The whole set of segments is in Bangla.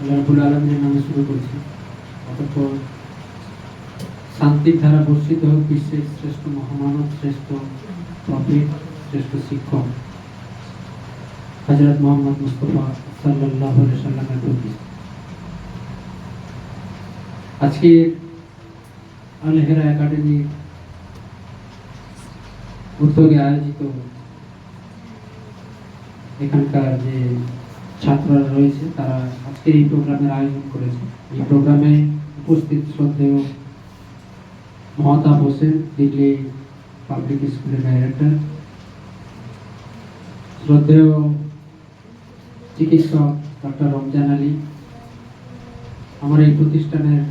রব্বুল আলামিনের নামে শুরু করছি। অতঃপর শান্তির ধারা বর্ষিত হোক বিশ্বের শ্রেষ্ঠ মহামানব, শ্রেষ্ঠ প্রফেট, শ্রেষ্ঠ শিক্ষক হযরত মুহাম্মদ মুস্তাফা সাল্লাল্লাহু আলাইহি সাল্লামের প্রতি। আজকে আল হেরা একাডেমি উদ্যোগে আয়োজিত এখানকার যে ছাত্ররা রয়েছে তারা আজকে এই প্রোগ্রামের আয়োজন করেছে। এই প্রোগ্রামে উপস্থিত শ্রদ্ধেয় মহতাব হোসেন, দিল্লি পাবলিক স্কুলের ডাইরেক্টর, শ্রদ্ধেয় চিকিৎসক ডক্টর রমজান আলী, আমার এই প্রতিষ্ঠানের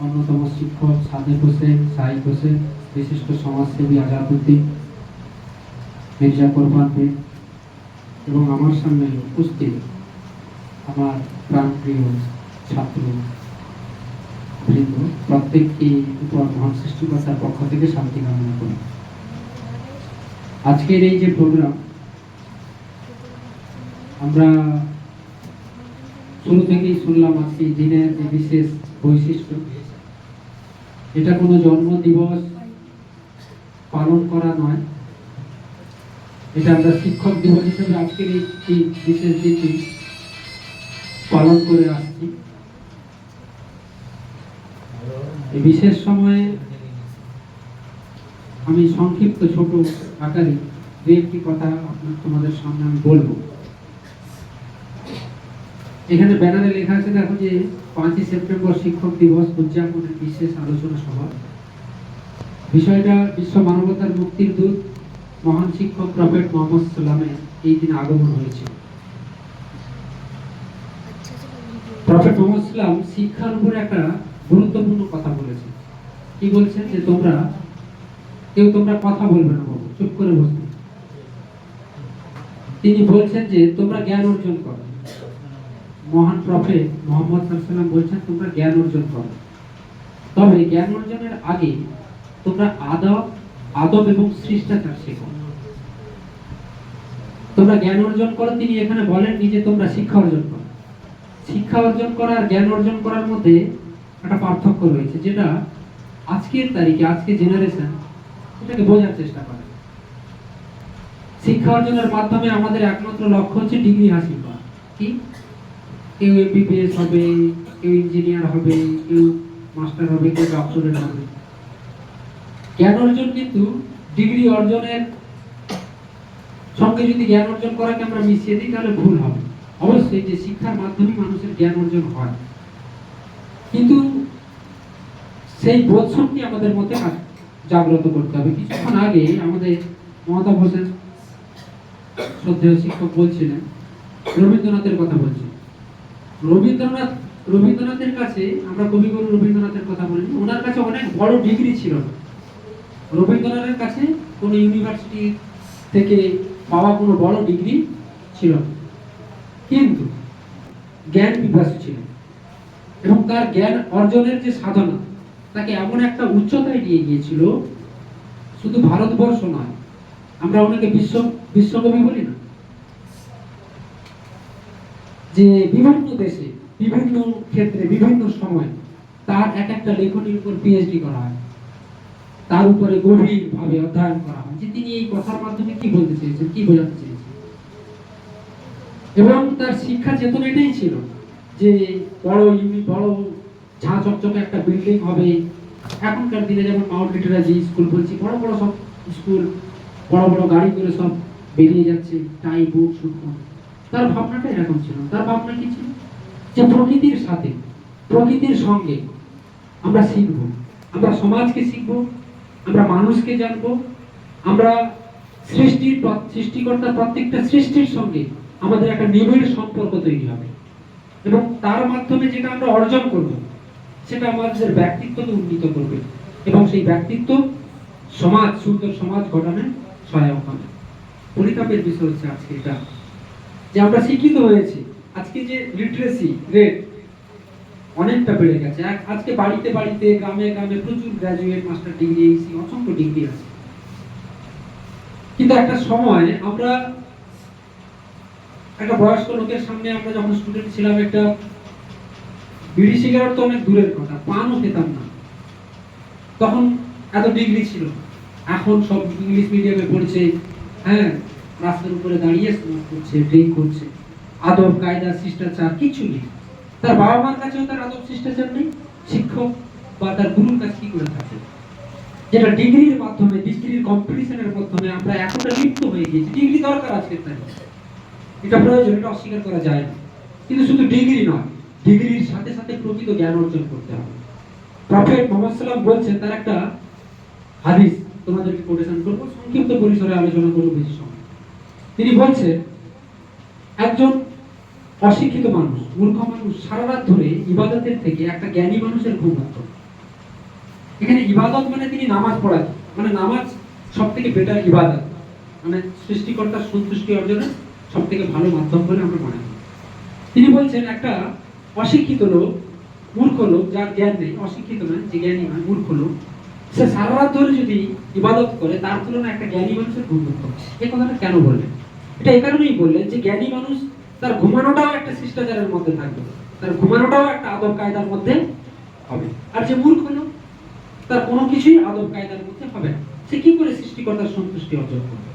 অন্যতম শিক্ষক সাদেক হোসেন, সাইদ হোসেন, বিশিষ্ট সমাজসেবী আজাদউদ্দিন, মির্জা কোরবান ভাই এবং আমার সামনে উপস্থিত আমার প্রাণপ্রিয় ছাত্র বৃন্দ, প্রত্যেককে উপর মহান সৃষ্টিকর্তার পক্ষ থেকে শান্তি কামনা করি। আজকের এই যে প্রোগ্রাম, আমরা শুরু থেকেই শুনলাম আজকে দিনের যে বিশেষ বৈশিষ্ট্য, এটা কোনো জন্মদিবস পালন করা নয়, এটা আমরা শিক্ষক দিবস হিসেবে আজকের এই বিশেষ দিনটি পালন করে আসছি। এই বিশেষ সময়ে আমি সংক্ষিপ্ত ছোট আকারে দু একটি কথা তোমাদের সামনে আমি বলবো। এখানে ব্যানারে লেখা আছে, দেখো যে 5ই সেপ্টেম্বর শিক্ষক দিবস উদযাপনের বিশেষ আলোচনা সভা। বিষয়টা বিশ্ব মানবতার মুক্তির দূত মহান শিক্ষক প্রফেট মুহাম্মদ সাল্লামের এই দিন আগমন হয়েছিল। প্রফেট মুহাম্মদ সাল্লাম শিক্ষার উপর একটা গুরুত্বপূর্ণ কথা বলেছেন। কি বলছেন? যে তোমরা কথা বলবে না, বাবু চুপ করে বসবে। তিনি বলছেন যে তোমরা জ্ঞান অর্জন করো। মহান প্রফেট মুহাম্মদ সাল্লাল্লাহু আলাইহি ওয়াসাল্লাম বলছেন তোমরা জ্ঞান অর্জন করো, তবে জ্ঞান অর্জনের আগে তোমরা আদব এবং শিষ্টাচার শেখো। তোমরা জ্ঞান অর্জন করো, তিনি এখানে বলেননি যে তোমরা শিক্ষা অর্জন করো। শিক্ষা অর্জন করা আর জ্ঞান অর্জন করার মধ্যে একটা পার্থক্য রয়েছে, যেটা আজকের তারিখে আজকের জেনারেশন এটাকে বোঝার চেষ্টা করে। শিক্ষা অর্জনের মাধ্যমে আমাদের একমাত্র লক্ষ্য হচ্ছে ডিগ্রি হাসিল করা। কি? কেউ এমবিবিএস হবে, কেউ ইঞ্জিনিয়ার হবে, কেউ মাস্টার হবে, কেউ ডক্টরেট হবে। জ্ঞান অর্জন কিন্তু ডিগ্রি অর্জনের সঙ্গে যদি জ্ঞান অর্জন করাকে আমরা মিশিয়ে দিই তাহলে ভুল হবে। অবশ্যই যে শিক্ষার মাধ্যমে মানুষের জ্ঞান অর্জন হয়, কিন্তু সেই বোধশক্তি আমাদের মধ্যে জাগ্রত করতে হবে। কিছুক্ষণ আগে আমাদের মহতাব হোসেন শ্রদ্ধেয় শিক্ষক বলছিলেন রবীন্দ্রনাথের কথা বলছেন। রবীন্দ্রনাথের কাছে আমরা কবিগুরু রবীন্দ্রনাথের কথা বলি, ওনার কাছে অনেক বড় ডিগ্রি ছিল না। রবীন্দ্রনাথের কাছে কোনো ইউনিভার্সিটি থেকে পাওয়া কোনো বড় ডিগ্রি ছিল না, কিন্তু জ্ঞান পিপাসু ছিল এবং তার জ্ঞান অর্জনের যে সাধনা তাকে এমন একটা উচ্চতায় নিয়ে গিয়েছিল, শুধু ভারতবর্ষ নয়, আমরা অনেকে বিশ্বকবি বলি না, যে বিভিন্ন দেশে বিভিন্ন ক্ষেত্রে বিভিন্ন সময় তার এক একটা লেখনীর উপর পিএইচডি করা হয়, তার উপরে গভীরভাবে অধ্যয়ন করা হয় যে তিনি এই কথার মাধ্যমে কি বলতে চেয়েছেন, কি বোঝাতে চেয়েছেন। এবং তার শিক্ষা চেতনা এটাই ছিল যে বড় ঝাঁ চকচকে একটা বিল্ডিং হবে। এখনকার দিনে যেমন মাউন্ট লিটারারি স্কুল বলছি, বড় বড় সব স্কুল, বড় বড় গাড়ি করে সব বেরিয়ে যাচ্ছে, টাই বুট শুট। তার ভাবনাটা এরকম ছিল। তার ভাবনা কি ছিল? যে প্রকৃতির সাথে, প্রকৃতির সঙ্গে আমরা শিখব, আমরা সমাজকে শিখব, আমরা মানুষকে জানবো, আমরা সৃষ্টিকর্তার প্রত্যেকটা সৃষ্টির সঙ্গে আমাদের একটা নিবিড় সম্পর্ক তৈরি হবে এবং তার মাধ্যমে যেটা আমরা অর্জন করব সেটা আমাদের ব্যক্তিত্বকে উন্নীত করবে এবং সেই ব্যক্তিত্ব সুন্দর সমাজ গঠনে সহায়ক হবে। পরিতাপের বিষয় হচ্ছে আজকে এটা যে আমরা শিক্ষিত হয়েছি, আজকে যে লিটারেসি রেট অনেকটা বেড়ে গেছে। আজকে বাড়িতে বাড়িতে, গ্রামে গ্রামে প্রচুর গ্রাজুয়েট, মাস্টার ডিগ্রি, এইসি অসংখ্য ডিগ্রি আছে, কিন্তু একটা সময় আমরা একটা বয়স্ক লোকের সামনে আমরা যখন স্টুডেন্ট ছিলাম, একটা বিড়ি সিগারেট তো অনেক দূরের কথা, পানও খেতাম না। তখন এত ডিগ্রি ছিল। এখন সব ইংলিশ মিডিয়ামে পড়ছে, হ্যাঁ, রাস্তার উপরে দাঁড়িয়ে স্মোক করছে, ড্রিঙ্ক করছে, আদব কায়দা শিষ্টাচার কিছু নেই। তার বাবা মার কাছেও তার আদব শিষ্টাচার নেই, শিক্ষক বা তার গুরুর কাছে কি করে থাকে। যেটা ডিগ্রির মাধ্যমে, ডিগ্রির কম্পিটিশনের মাধ্যমে আমরা এতটা লিপ্ত হয়ে গেছি। ডিগ্রি দরকার আজকের তাই, এটা প্রয়োজন, এটা অস্বীকার করা যায় না। কিন্তু শুধু ডিগ্রি নয়, ডিগ্রির সাথে সাথে প্রকৃত জ্ঞান অর্জন করতে হবে। প্রফেট মুহাম্মদ সাল্লাল্লাহু আলাইহি ওয়াসাল্লাম বলছেন, তার একটা হাদিস তোমাদেরকে কোটেশন করব, সংক্ষিপ্ত পরিসরে আলোচনা করব বেশি সময়। তিনি বলছেন, একজন অশিক্ষিত মানুষ, মূর্খ মানুষ সারা রাত ধরে ইবাদতের থেকে একটা জ্ঞানী মানুষের ঘুম হতো। এখানে ইবাদত মানে তিনি নামাজ পড়ান, মানে নামাজ সবথেকে বেটার ইবাদত, মানে সৃষ্টিকর্তার সন্তুষ্টি অর্জনের সবথেকে ভালো মাধ্যম বলে আমরা মনে করি। তিনি বলছেন, একটা অশিক্ষিত লোক, মূর্খ লোক, যার জ্ঞান নেই, অশিক্ষিত নয়, যে জ্ঞানী নয়, মূর্খ লোক, সে সারা রাত ধরে যদি ইবাদত করে, তার তুলনায় একটা জ্ঞানী মানুষের ঘুম হতো। এই কথাটা কেন বললেন? এটা এই কারণেই বললেন যে জ্ঞানী মানুষ তার ঘুমানোটাও একটা শিষ্টাচারের মধ্যে থাকবে, তার ঘুমানোটাও একটা আদব কায়দার মধ্যে হবে। আর যে মূর্খ লোক, তার কোনো কিছুই আদব কায়দার মধ্যে হবে না। সে কি করে সৃষ্টিকর্তার সন্তুষ্টি অর্জন করবে?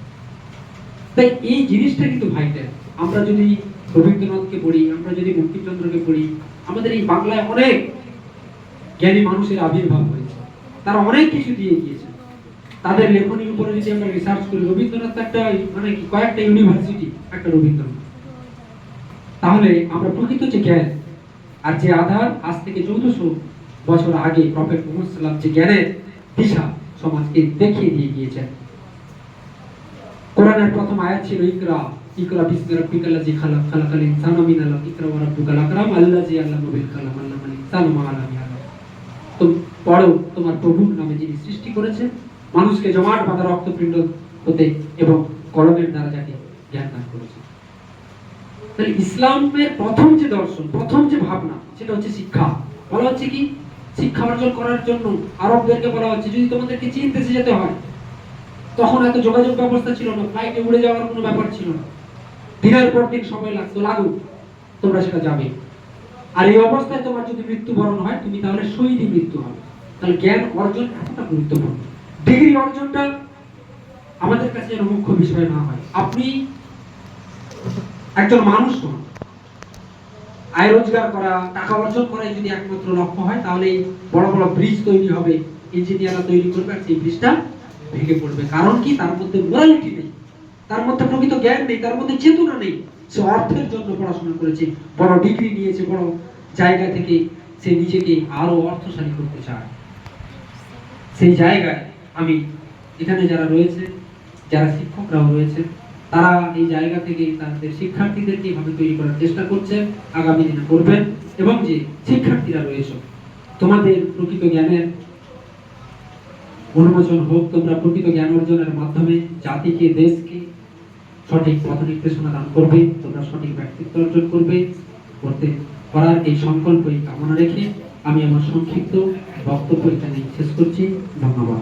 তাই এই জিনিসটা কিন্তু ভাইটাল। আমরা যদি রবীন্দ্রনাথকে পড়ি, আমরা যদি বঙ্কিমচন্দ্রকে পড়ি, আমাদের এই বাংলায় অনেক জ্ঞানী মানুষের আবির্ভাব হয়েছে, তারা অনেক কিছু দিয়ে গিয়েছে। তাদের লেখনীর উপরে যদি আমরা রিসার্চ করি, রবীন্দ্রনাথ একটা মানে কি কয়েকটা ইউনিভার্সিটি একটা রবীন্দ্রনাথ। তাহলে আমরা প্রকৃত যে জ্ঞান আর যে আধার, আজ থেকে 1400 বছর আগে প্রফেট মুহাম্মদ সাল্লাল্লাহু আলাইহি ওয়াসাল্লাম যে জ্ঞানের দিশা সমাজকে দেখিয়ে দিয়ে গিয়েছেন। কোরআনের প্রথম আয়াত ছিল ইকরা, ইকরা বিসমি রাব্বিকাল্লাযী খালাক, খালাকাল ইনসানা মিন আলাক, ইকরা ওয়া রাব্বুকাল আকরাম আল্লাযী আল্লামা বিল কালাম, আল্লামাল ইনসানা মা লাম ইয়ালাম। তো পড়ো, তোমার প্রভুর নামে যিনি সৃষ্টি করেছেন মানুষকে জমাট বাঁধা রক্তপিণ্ড হতে এবং কলমের দ্বারা যাকে জ্ঞান দান করেছেন। তাহলে ইসলামের প্রথম যে দর্শন, প্রথম যে ভাবনা, সেটা হচ্ছে শিক্ষা। বলা হচ্ছে কি, শিক্ষা অর্জন করার জন্য আরবদেরকে বলা হচ্ছে, যদি তোমাদেরকে চীন দেশে যেতে হয়, তখন এত যোগাযোগ ব্যবস্থা ছিল না, ফ্লাইটে উড়ে যাওয়ার কোনো ব্যাপার ছিল না, দিনের পর দিন সময় লাগতো, লাগুক, তোমরা সেটা যাবে। আর এই অবস্থায় তোমার যদি মৃত্যুবরণ হয়, তুমি তাহলে শহীদী মৃত্যু হবে। তাহলে জ্ঞান অর্জন এতটা গুরুত্বপূর্ণ। ডিগ্রি অর্জনটা আমাদের কাছে যেন মুখ্য বিষয় না হয়। আপনি একজন মানুষ হন, আয় রোজগার করা, টাকা অর্জন করাই যদি একমাত্র লক্ষ্য হয়, তাহলে বড় বড় ব্রিজ তৈরি হবে, ইঞ্জিনিয়াররা তৈরি করবে, আর সেই ব্রিজটা ভেঙে পড়বে। কারণ কি? তার মধ্যে মোরালিটি নেই, তার মধ্যে প্রকৃত জ্ঞান নেই, তার মধ্যে চেতনা নেই। সে অর্থের জন্য পড়াশোনা করেছে, বড় ডিগ্রি নিয়েছে, বড় জায়গা থেকে সে নিজেকে আরো অর্থশালী করতে চায়। সেই জায়গায় আমি এখানে যারা রয়েছে, যারা শিক্ষকরাও রয়েছে, তারা এই জায়গা থেকে তাদের শিক্ষার্থীদেরকে এভাবে তৈরি করার চেষ্টা করছেন, আগামী দিনে করবেন। এবং যে শিক্ষার্থীরা রয়েছে, তোমাদের প্রকৃত জ্ঞানের উন্মোচন হোক, তোমরা প্রকৃত জ্ঞান অর্জনের মাধ্যমে জাতিকে, দেশকে সঠিক পথ নির্দেশনা দান করবে, তোমরা সঠিক ব্যক্তিত্ব অর্জন করবে, করার এই সংকল্পই কামনা রেখে আমি আমার সংক্ষিপ্ত বক্তব্য এখানে শেষ করছি। ধন্যবাদ।